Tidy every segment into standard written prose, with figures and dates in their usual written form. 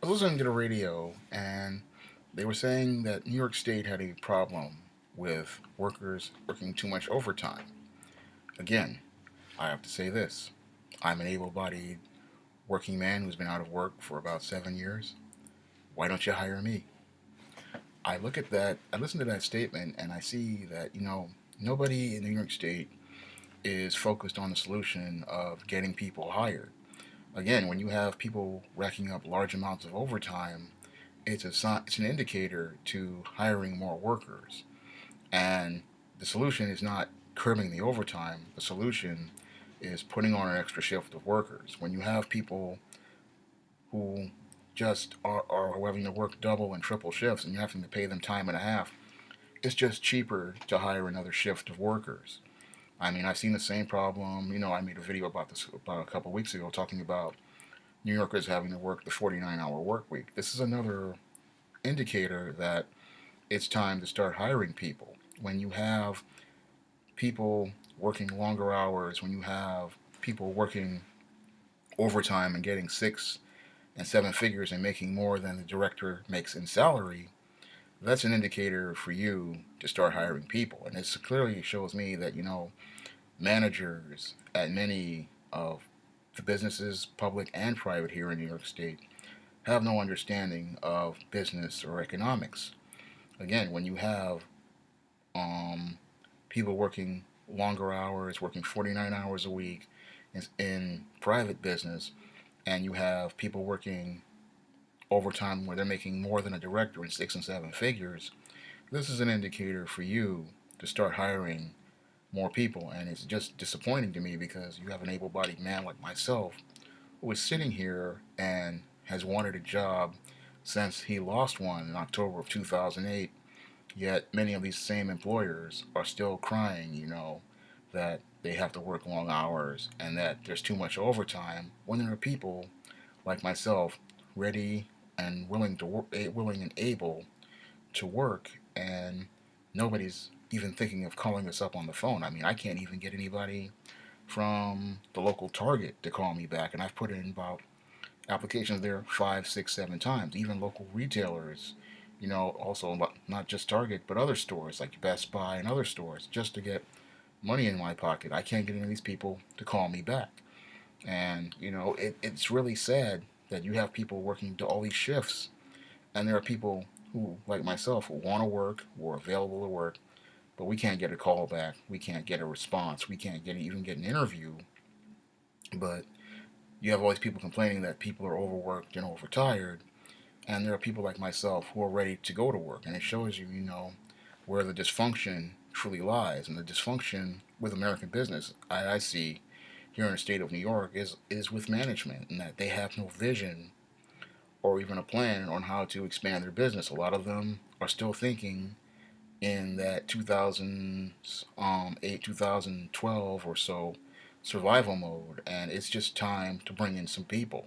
I was listening to the radio and they were saying that New York State had a problem with workers working too much overtime. Again, I have to say this. I'm an able bodied working man who's been out of work for about 7 years. Why don't you hire me? I look at that, I listen to that statement, and I see that, nobody in New York State is focused on the solution of getting people hired. Again, when you have people racking up large amounts of overtime, it's an indicator to hiring more workers. And the solution is not curbing the overtime. The solution is putting on an extra shift of workers. When you have people who just are having to work double and triple shifts and you're having to pay them time and a half, it's just cheaper to hire another shift of workers. I mean, I've seen the same problem. I made a video about this about a couple of weeks ago talking about New Yorkers having to work the 49-hour work week. This is another indicator that it's time to start hiring people. When you have people working longer hours, when you have people working overtime and getting 6 and 7 figures and making more than the director makes in salary, that's an indicator for you to start hiring people. And it clearly shows me that, managers at many of the businesses, public and private here in New York State, have no understanding of business or economics. Again, when you have um, people working longer hours, working 49 hours a week in private business, and you have people working overtime where they're making more than a director in 6 and 7 figures, this is an indicator for you to start hiring more people. And it's just disappointing to me because you have an able bodied man like myself who is sitting here and has wanted a job since he lost one in October of 2008. Yet many of these same employers are still crying, that they have to work long hours and that there's too much overtime when there are people like myself ready and willing to work, willing and able to work, and nobody's even thinking of calling us up on the phone. I mean, I can't even get anybody from the local Target to call me back, and I've put in about applications there 5, 6, 7 times. Even local retailers, also not just Target, but other stores like Best Buy and other stores, just to get money in my pocket. I can't get any of these people to call me back. And, it's really sad that you have people working to all these shifts, and there are people who, like myself, who want to work, who are available to work, but we can't get a call back. We can't get a response. We can't even get an interview. But you have all these people complaining that people are overworked and overtired, and there are people like myself who are ready to go to work. And it shows you, where the dysfunction truly lies. And the dysfunction with American business, I see here in the state of New York, is with management, and that they have no vision or even a plan on how to expand their business. A lot of them are still thinking in that 2008, 2012 or so survival mode, and it's just time to bring in some people.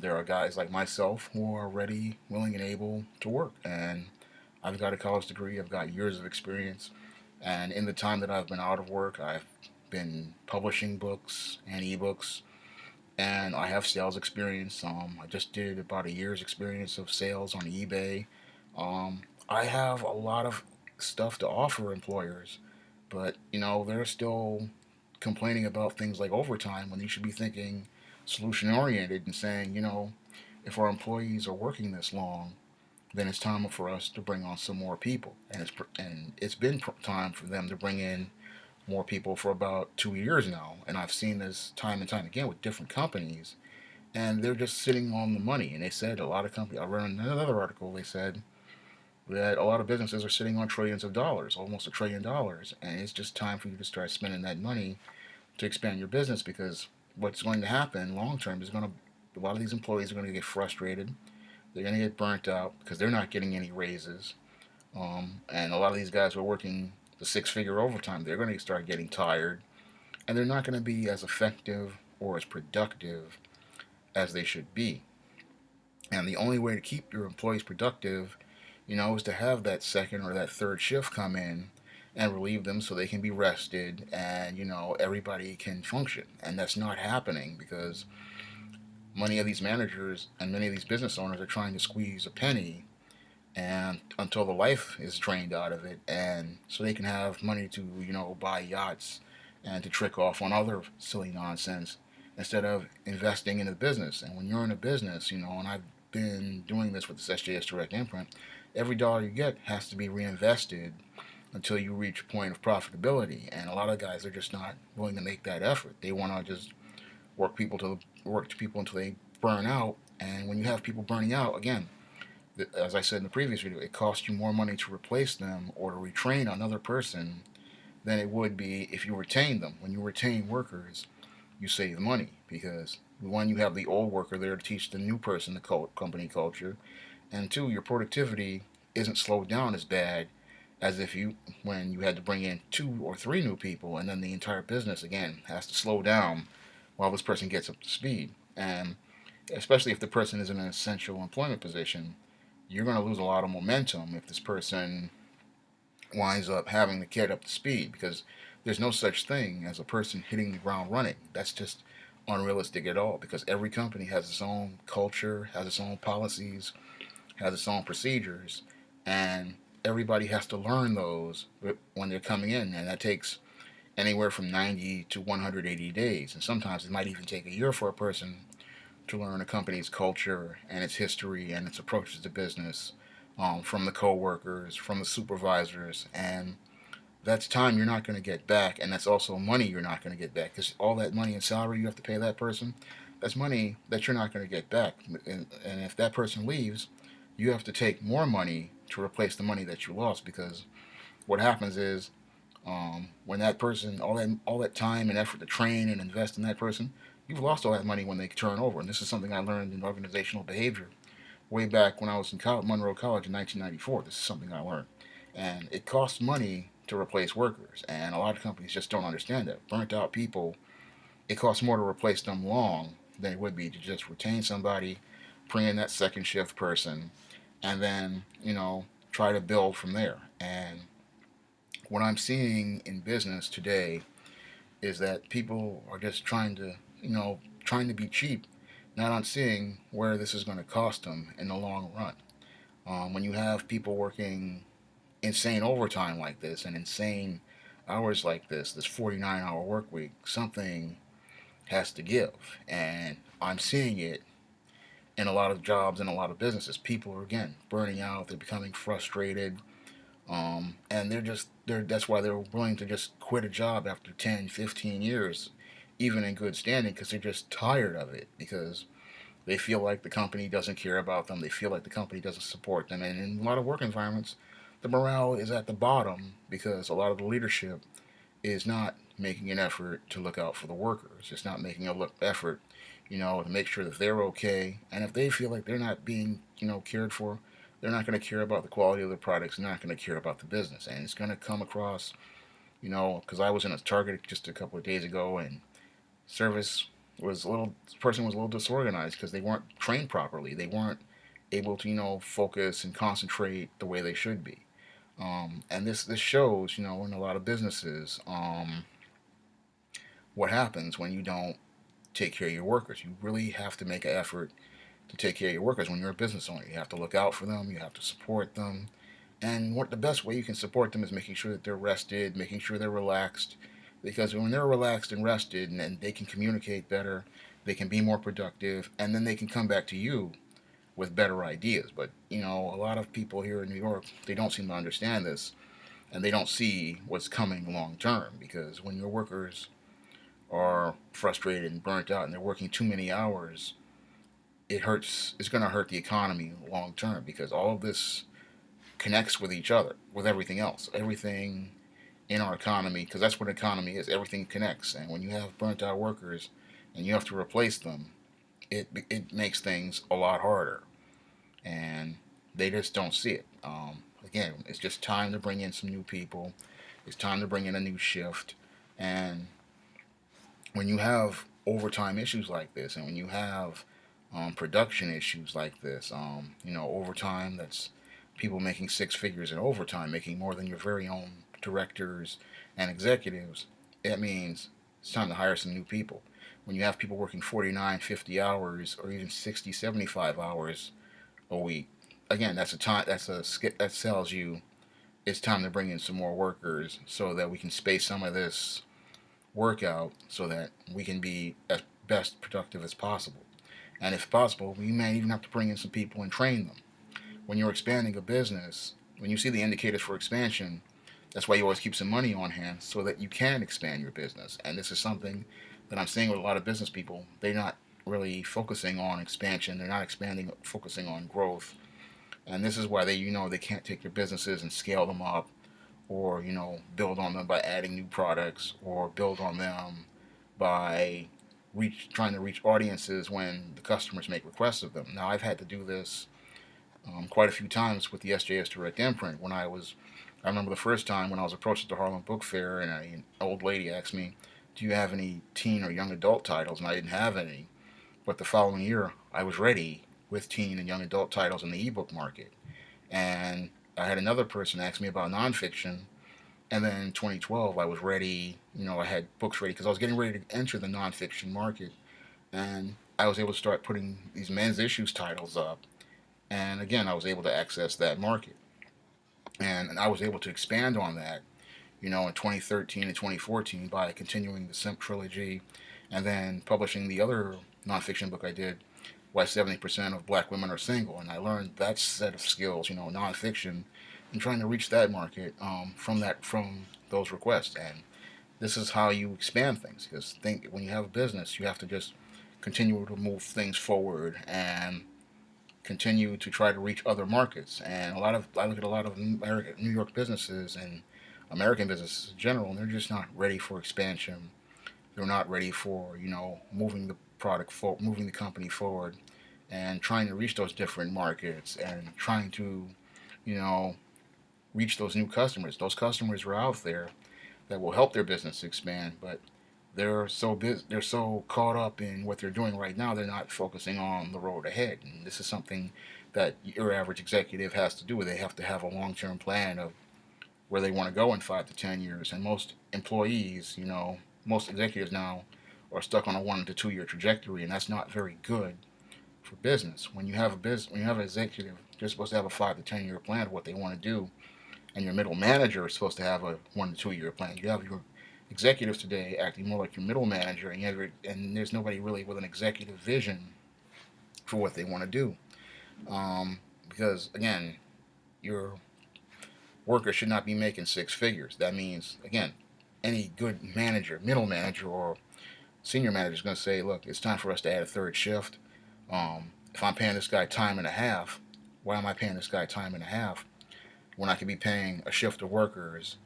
There are guys like myself who are ready, willing, and able to work, and I've got a college degree, I've got years of experience, and in the time that I've been out of work, I've been publishing books and ebooks, and I have sales experience. I just did about a year's experience of sales on eBay. I have a lot of stuff to offer employers, but they're still complaining about things like overtime when you should be thinking solution oriented and saying, if our employees are working this long, then it's time for us to bring on some more people. And it's been time for them to bring in more people for about 2 years now, and I've seen this time and time again with different companies, and they're just sitting on the money. And they said a lot of companies. I read in another article. They said that a lot of businesses are sitting on trillions of dollars, almost $1 trillion, and it's just time for you to start spending that money to expand your business, because what's going to happen long term is a lot of these employees are going to get frustrated. They're going to get burnt out because they're not getting any raises. And a lot of these guys who are working the 6 figure overtime, they're going to start getting tired, and they're not going to be as effective or as productive as they should be. And the only way to keep your employees productive, is to have that second or that third shift come in and relieve them so they can be rested and, everybody can function. And that's not happening because many of these managers and many of these business owners are trying to squeeze a penny and until the life is drained out of it, and so they can have money to buy yachts and to trick off on other silly nonsense instead of investing in a business. And when you're in a business, and I've been doing this with this SJS Direct Imprint, every dollar you get has to be reinvested until you reach a point of profitability. And a lot of guys are just not willing to make that effort. They want to just work to people until they burn out. And when you have people burning out, again, as I said in the previous video, it costs you more money to replace them or to retrain another person than it would be if you retain them. When you retain workers, you save money because one, you have the old worker there to teach the new person the company culture, and two, your productivity isn't slowed down as bad as if you when you had to bring in 2 or 3 new people, and then the entire business again has to slow down while this person gets up to speed. And especially if the person is in an essential employment position, you're going to lose a lot of momentum if this person winds up having to get up to speed because there's no such thing as a person hitting the ground running. That's just unrealistic at all because every company has its own culture, has its own policies, has its own procedures, and everybody has to learn those when they're coming in, and that takes anywhere from 90 to 180 days, and sometimes it might even take a year for a person to learn a company's culture and its history and its approaches to business from the coworkers, from the supervisors, and that's time you're not going to get back, and that's also money you're not going to get back because all that money and salary you have to pay that person, that's money that you're not going to get back. And if that person leaves, you have to take more money to replace the money that you lost because what happens is when that person, all that time and effort to train and invest in that person, you've lost all that money when they turn over. And this is something I learned in organizational behavior way back when I was in Monroe College in 1994. This is something I learned, and it costs money to replace workers, and a lot of companies just don't understand that. Burnt out people, it costs more to replace them long than it would be to just retain somebody, bring in that second shift person, and then try to build from there. And what I'm seeing in business today is that people are just trying to be cheap, not on seeing where this is going to cost them in the long run. When you have people working insane overtime like this and insane hours like this 49-hour work week, something has to give. And I'm seeing it in a lot of jobs and a lot of businesses. People are, again, burning out, they're becoming frustrated, and that's why they're willing to just quit a job after 10, 15 years, even in good standing, because they're just tired of it, because they feel like the company doesn't care about them. They feel like the company doesn't support them. And in a lot of work environments, the morale is at the bottom because a lot of the leadership is not making an effort to look out for the workers. It's not making a effort, to make sure that they're okay. And if they feel like they're not being, cared for, they're not going to care about the quality of the products. They're not going to care about the business. And it's going to come across, because I was in a Target just a couple of days ago, and service this person was a little disorganized because they weren't trained properly. They weren't able to focus and concentrate the way they should be. And this shows in a lot of businesses what happens when you don't take care of your workers. You really have to make an effort to take care of your workers when you're a business owner. You have to look out for them. You have to support them. And the best way you can support them is making sure that they're rested, making sure they're relaxed. Because when they're relaxed and rested, and they can communicate better, they can be more productive, and then they can come back to you with better ideas. But a lot of people here in New York, they don't seem to understand this, and they don't see what's coming long term. Because when your workers are frustrated and burnt out, and they're working too many hours, it hurts. It's going to hurt the economy long term because all of this connects with each other, with everything else, everything in our economy, because that's what an economy is. Everything connects, and when you have burnt out workers and you have to replace them, it makes things a lot harder, and they just don't see it. Again, it's just time to bring in some new people. It's time to bring in a new shift, and when you have overtime issues like this, and when you have production issues like this, overtime that's people making 6 figures in overtime, making more than your very own directors and executives, it means it's time to hire some new people. when you have people working 49, 50 hours, or even 60, 75 hours a week, again, that's a time, that tells you it's time to bring in some more workers so that we can space some of this work out so that we can be as best productive as possible. And if possible, we may even have to bring in some people and train them. When you're expanding a business, when you see the indicators for expansion, that's why you always keep some money on hand so that you can expand your business. And this is something that I'm seeing with a lot of business people. They're not really focusing on expansion. They're not expanding, focusing on growth. And this is why they can't take their businesses and scale them up, or build on them by adding new products, or build on them by trying to reach audiences when the customers make requests of them. Now, I've had to do this quite a few times with the SJS Direct Imprint. I remember the first time when I was approached at the Harlem Book Fair, and an old lady asked me, "Do you have any teen or young adult titles?" And I didn't have any. But the following year, I was ready with teen and young adult titles in the ebook market. And I had another person ask me about nonfiction, and then in 2012, I was ready. I had books ready because I was getting ready to enter the nonfiction market, and I was able to start putting these men's issues titles up. And again, I was able to access that market, and I was able to expand on that. In 2013 and 2014 by continuing the Simp trilogy, and then publishing the other nonfiction book I did, Why 70% of Black Women Are Single. And I learned that set of skills, nonfiction, and trying to reach that market from those requests. And this is how you expand things. Because when you have a business, you have to just continue to move things forward and continue to try to reach other markets. And I look at a lot of New York businesses and American businesses in general, and they're just not ready for expansion. They're not ready for moving the moving the company forward, and trying to reach those different markets, and trying to you know reach those new customers. Those customers are out there that will help their business expand, but they're so caught up in what they're doing right now, they're not focusing on the road ahead. And this is something that your average executive has to do. They have to have a long-term plan of where they want to go in 5 to 10 years. And most executives now are stuck on a 1 to 2 year trajectory, and that's not very good for business. When you have an executive, they're supposed to have a 5 to 10 year plan of what they want to do, and your middle manager is supposed to have a 1 to 2 year plan. You have your executives today acting more like your middle manager, and there's nobody really with an executive vision for what they want to do. Because again, your workers should not be making 6 figures. That means, again, any good manager, middle manager, or senior manager is going to say, look, it's time for us to add a third shift. If I'm paying this guy time and a half, why am I paying this guy time and a half when I could be paying a shift of workers,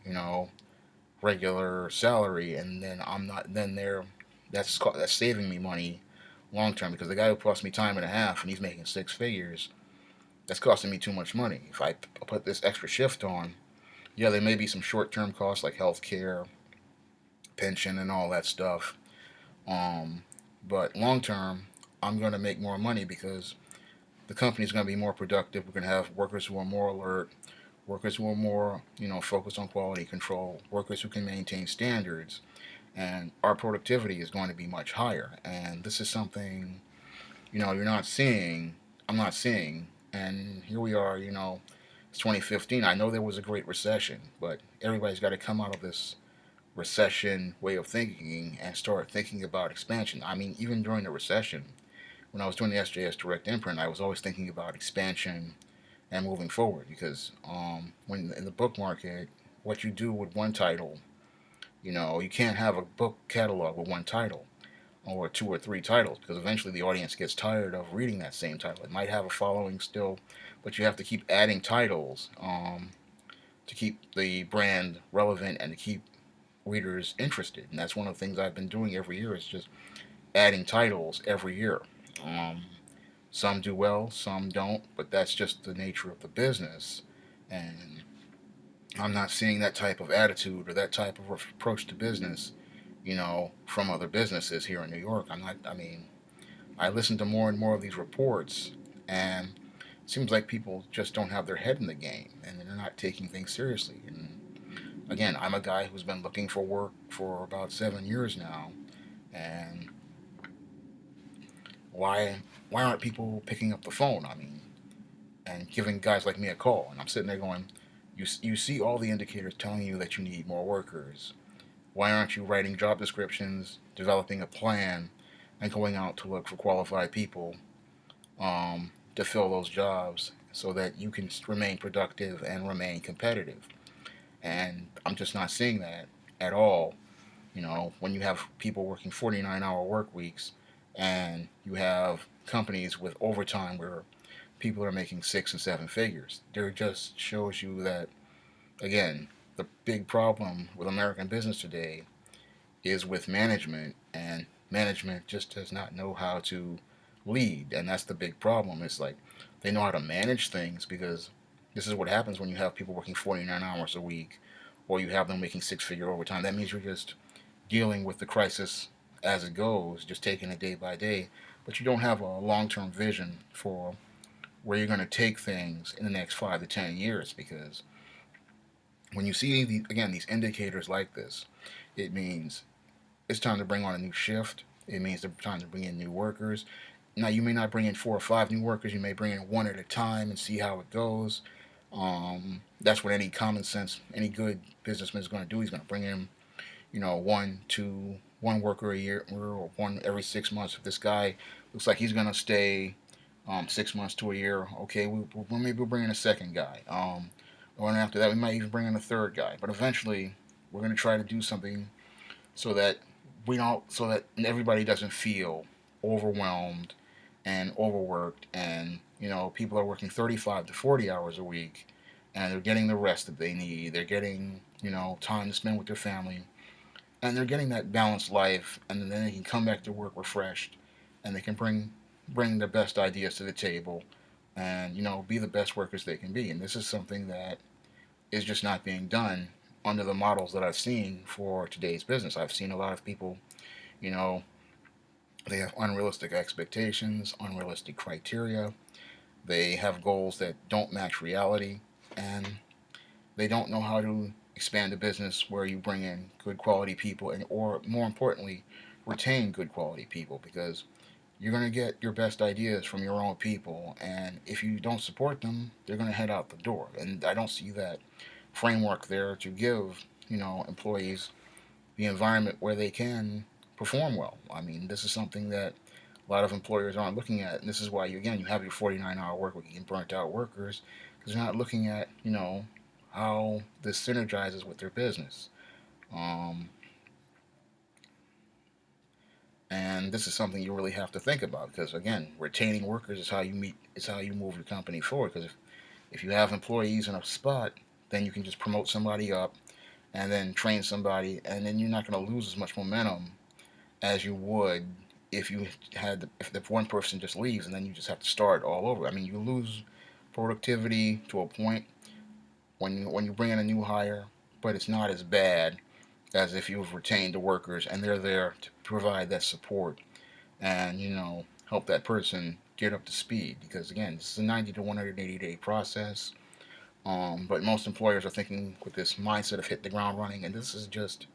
regular salary, and then I'm not, then they're, that's saving me money long term, because the guy who cost me time and a half and he's making 6 figures, that's costing me too much money. If I put this extra shift on, yeah, there may be some short term costs like health care, pension, and all that stuff. Um, but long term, I'm going to make more money because the company's going to be more productive. We're going to have workers who are more alert, workers who are more, focused on quality control, workers who can maintain standards, and our productivity is going to be much higher. And this is something, you're not seeing, I'm not seeing. And here we are, it's 2015. I know there was a Great Recession, but everybody's got to come out of this recession way of thinking and start thinking about expansion. I mean, even during the recession, when I was doing the SJS Direct Imprint, I was always thinking about expansion and moving forward, because when in the book market, what you do with one title, you can't have a book catalog with one title or 2 or 3 titles, because eventually the audience gets tired of reading that same title. It might have a following still, but you have to keep adding titles to keep the brand relevant and to keep readers interested. And that's one of the things I've been doing every year, is just adding titles every year. Um, some do well, some don't, but that's just the nature of the business. And I'm not seeing that type of attitude or that type of approach to business, from other businesses here in New York. I'm not, I mean, I listen to more and more of these reports, and it seems like people just don't have their head in the game, and they're not taking things seriously. And again, I'm a guy who's been looking for work for about 7 years now, and why aren't people picking up the phone? I mean, and giving guys like me a call. And I'm sitting there going, you see all the indicators telling you that you need more workers. Why aren't you writing job descriptions, developing a plan, and going out to look for qualified people to fill those jobs so that you can remain productive and remain competitive? And I'm just not seeing that at all. When you have people working 49-hour work weeks and you have companies with overtime where people are making six and seven figures, there just shows you that, again, the big problem with American business today is with management, and management just does not know how to lead, and that's the big problem. It's like they know how to manage things because this is what happens when you have people working 49 hours a week or you have them making six-figure overtime. That means you're just dealing with the crisis as it goes, just taking it day by day, but you don't have a long-term vision for where you're going to take things in the next 5 to 10 years. Because when you see again these indicators like this, it means it's time to bring on a new shift. It means it's time to bring in new workers. Now, you may not bring in 4 or 5 new workers. You may bring in one at a time and see how it goes. That's what any common sense, any good businessman is going to do. He's going to bring in, one worker a year or one every 6 months. If this guy looks like he's going to stay 6 months to a year, okay, maybe we'll bring in a second guy. Or after that, we might even bring in a third guy. But eventually, we're going to try to do something so that so that everybody doesn't feel overwhelmed and overworked, and people are working 35 to 40 hours a week and they're getting the rest that they need. They're getting time to spend with their family, and they're getting that balanced life, and then they can come back to work refreshed, and they can bring their best ideas to the table, and be the best workers they can be. And this is something that is just not being done under the models that I've seen for today's business. I've seen a lot of people, you know, they have unrealistic expectations, unrealistic criteria. They have goals that don't match reality, and they don't know how to expand a business where you bring in good quality people, and or more importantly, retain good quality people, because you're going to get your best ideas from your own people, and if you don't support them, they're going to head out the door. And I don't see that framework there to give employees the environment where they can perform well. I mean, this is something that a lot of employers aren't looking at, and this is why you have your 49-hour work week and burnt out workers, because they're not looking at how this synergizes with their business. Um, and this is something you really have to think about, because again, retaining workers is how you meet is how you move your company forward. Because if you have employees in a spot, then you can just promote somebody up and then train somebody, and then you're not going to lose as much momentum as you would if you had if one person just leaves and then you just have to start all over. I mean, you lose productivity to a point when you bring in a new hire, but it's not as bad as if you've retained the workers and they're there to provide that support and help that person get up to speed. Because again, this is a 90 to 180-day process. But most employers are thinking with this mindset of hit the ground running, and this is just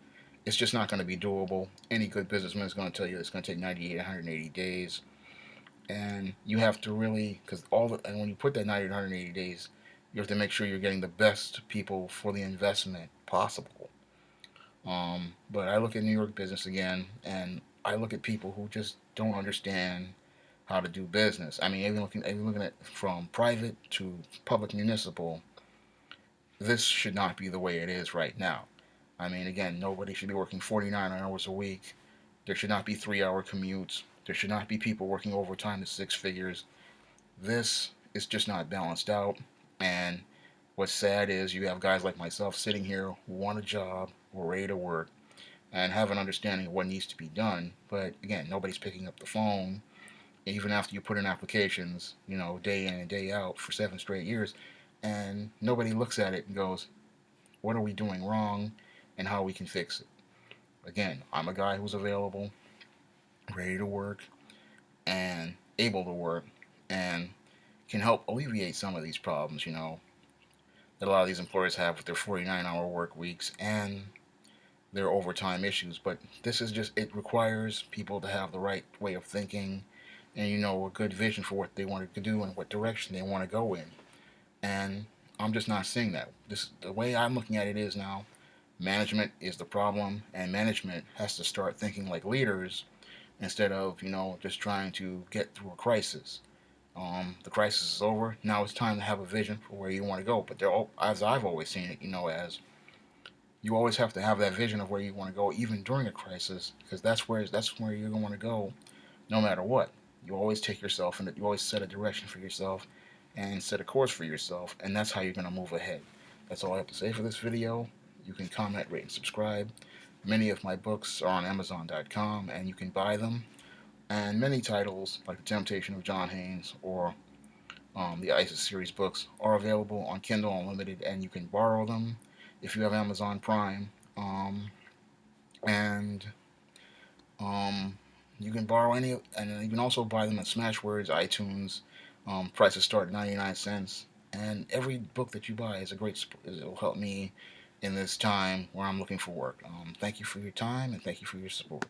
it's just not going to be doable. Any good businessman is going to tell you it's going to take 98, 180 days, and you have to really and when you put that 90 to 180 days, you have to make sure you're getting the best people for the investment possible. But I look at New York business again, and I look at people who just don't understand how to do business. I mean, even looking at from private to public municipal, this should not be the way it is right now. I mean, again, nobody should be working 49 hours a week. There should not be 3-hour commutes. There should not be people working overtime to six figures. This is just not balanced out. And what's sad is you have guys like myself sitting here who want a job, who are ready to work, and have an understanding of what needs to be done. But again, nobody's picking up the phone. Even after you put in applications, day in and day out for 7 straight years, and nobody looks at it and goes, what are we doing wrong and how we can fix it. Again, I'm a guy who's available, ready to work, and able to work, and can help alleviate some of these problems, that a lot of these employers have with their 49-hour work weeks and their overtime issues. But this is just, it requires people to have the right way of thinking and a good vision for what they want to do and what direction they want to go in. And I'm just not seeing that. The way I'm looking at it is now management is the problem, and management has to start thinking like leaders instead of just trying to get through a crisis. The crisis is over. Now it's time to have a vision for where you want to go. But as I've always seen it, as you always have to have that vision of where you want to go, even during a crisis, because that's where you're going to want to go, no matter what. You always take yourself and you always set a direction for yourself and set a course for yourself, and that's how you're going to move ahead. That's all I have to say for this video. You can comment, rate, and subscribe. Many of my books are on Amazon.com, and you can buy them. And many titles, like The Temptation of John Haynes or the ISIS series books, are available on Kindle Unlimited, and you can borrow them if you have Amazon Prime. And you can borrow any, and you can also buy them at Smashwords, iTunes. Prices start at 99 cents. And every book that you buy is a great. It will help me in this time where I'm looking for work. Thank you for your time and thank you for your support.